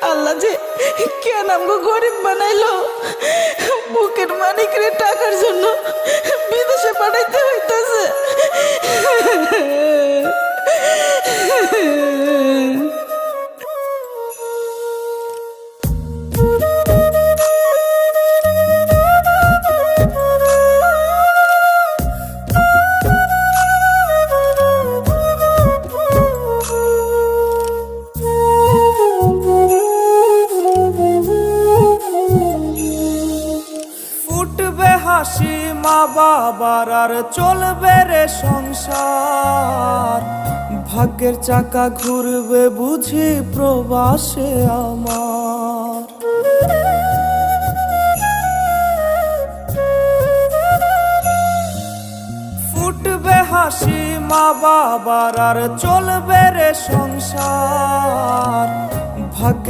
আল্লাহ যে কেন আমগো গরিব বানাইলো, বুকের মানিকের টাকার জন্য বিদেশে পাঠাইতে হইতাছে। ফুটবে হাসি মা বাবার আর চলবে রে সংসার, ভাগ্যের চাকা ঘুরবে বুঝি প্রবাসে আমার। ফুটবে হাসি মা বাবার আর চলবে রে সংসার, ভাগ্যের